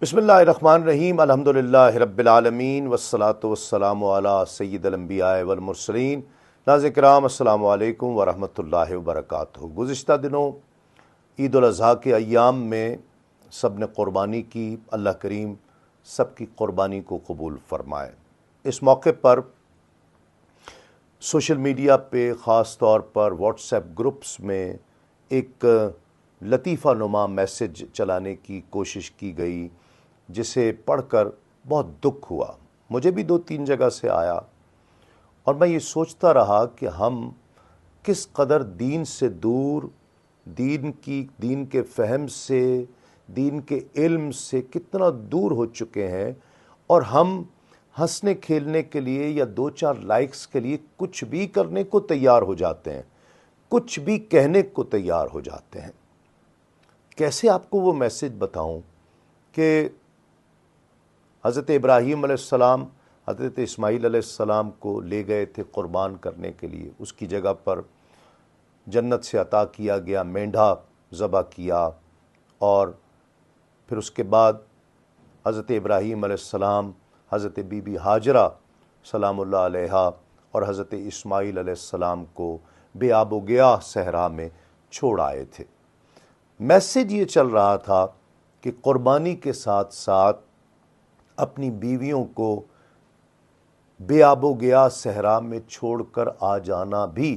बिस्मिल्लाहिर्रहमानिर्रहीम अल्हम्दुलिल्लाहि रब्बिल आलमीन वस्सलातु वस्सलामु अला सय्यिदिल अंबिया वल मुरसलीन। नाज़रीन किराम अस्सलामु अलैकुम व रहमतुल्लाहि व बरकातुहू। गुज़िश्ता दिनों ईद उल अज़हा के अय्याम में सब ने क़ुरबानी की। अल्लाह करीम सब की क़ुरबानी को कबूल फ़रमाए। इस मौके पर सोशल मीडिया पे ख़ास तौर पर व्हाट्सएप ग्रुप्स में एक लतीफ़ा नुमा मैसेज चलाने की कोशिश की गई, जिसे पढ़कर बहुत दुख हुआ। मुझे भी 2-3 जगह से आया और मैं ये सोचता रहा कि हम किस कदर दीन से दूर, दीन के फ़हम से, दीन के इल्म से कितना दूर हो चुके हैं, और हम हंसने खेलने के लिए या 2-4 लाइक्स के लिए कुछ भी करने को तैयार हो जाते हैं, कुछ भी कहने को तैयार हो जाते हैं। कैसे आपको वो मैसेज बताऊं कि हज़रत इब्राहीम अलैहिस्सलाम हज़रत इस्माईल अलैहिस्सलाम को ले गए थे क़ुरबान करने के लिए। उसकी जगह पर जन्नत से अता किया गया मेंढा ज़बह किया, और फिर उसके बाद हज़रत इब्राहीम अलैहिस्सलाम हज़रत बीबी हाजरा सलामुल्लाह अलैहा और हज़रत इस्माईल अलैहिस्सलाम को बेआब गियाह सहरा में छोड़ आए थे। मैसेज ये चल रहा था कि क़ुरबानी के साथ साथ अपनी बीवियों को बेआब गियाह सहरा में छोड़कर आ जाना भी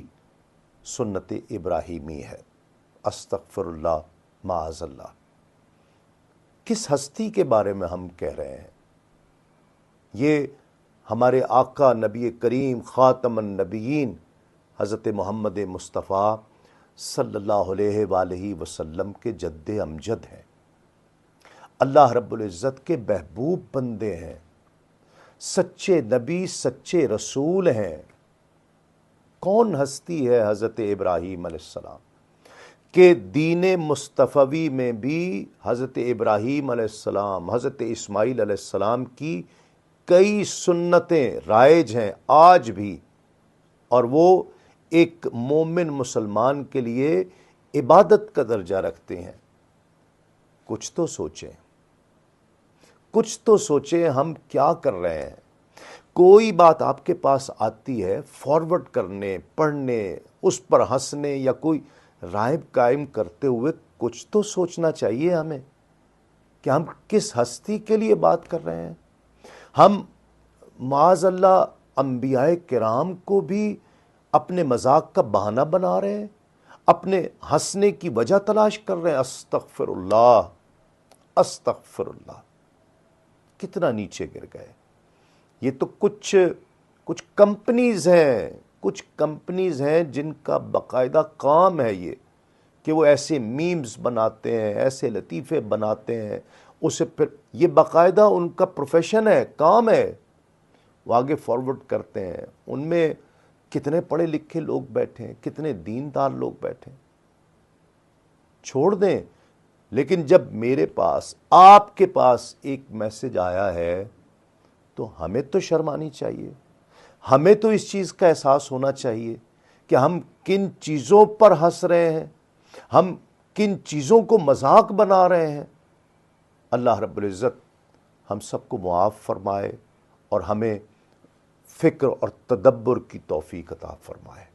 सुन्नत इब्राहीमी है। अस्तग़फ़िरुल्लाह माअज़ल्लाह। किस हस्ती के बारे में हम कह रहे हैं? ये हमारे आका नबी करीम ख़ातमुन नबिय्यीन हज़रत मोहम्मद मुस्तफ़ा सल्लल्लाहु अलैहि वसल्लम के जद्दे अमजद हैं, अल्लाह रब्बुल इज़्ज़त के महबूब बंदे हैं, सच्चे नबी सच्चे रसूल हैं। कौन हस्ती है हज़रत इब्राहीम अलैहिस्सलाम के दीन मुस्तफ़वी में भी हज़रत इब्राहीम अलैहिस्सलाम हज़रत इस्माईल अलैहिस्सलाम की कई सुन्नतें राइज हैं आज भी, और वो एक मोमिन मुसलमान के लिए इबादत का दर्जा रखते हैं। कुछ तो सोचें, कुछ तो सोचें हम क्या कर रहे हैं। कोई बात आपके पास आती है, फॉरवर्ड करने, पढ़ने, उस पर हंसने या कोई राय कायम करते हुए कुछ तो सोचना चाहिए हमें कि हम किस हस्ती के लिए बात कर रहे हैं। हम माअज़ल्लाह अंबियाए किराम को भी अपने मजाक का बहाना बना रहे हैं, अपने हंसने की वजह तलाश कर रहे हैं। अस्तग़फ़िरुल्लाह, अस्तग़फ़िरुल्लाह। कितना नीचे गिर गए। ये तो कुछ कंपनीज़ हैं, कुछ कंपनीज़ हैं जिनका बाकायदा काम है ये कि वो ऐसे मीम्स बनाते हैं, ऐसे लतीफ़े बनाते हैं, उसे फिर ये बाकायदा उनका प्रोफेशन है, काम है, वो आगे फॉरवर्ड करते हैं। उनमें कितने पढ़े लिखे लोग बैठे हैं, कितने दीनदार लोग बैठे हैं। छोड़ दें। लेकिन जब मेरे पास, आपके पास एक मैसेज आया है तो हमें तो शर्म आनी चाहिए, हमें तो इस चीज़ का एहसास होना चाहिए कि हम किन चीज़ों पर हंस रहे हैं, हम किन चीज़ों को मजाक बना रहे हैं। अल्लाह रब्बुल इज़्ज़त हम सबको मुआफ़ फरमाए और हमें फ़िक्र और तदब्बुर की तौफ़ीक़ अता फरमाए।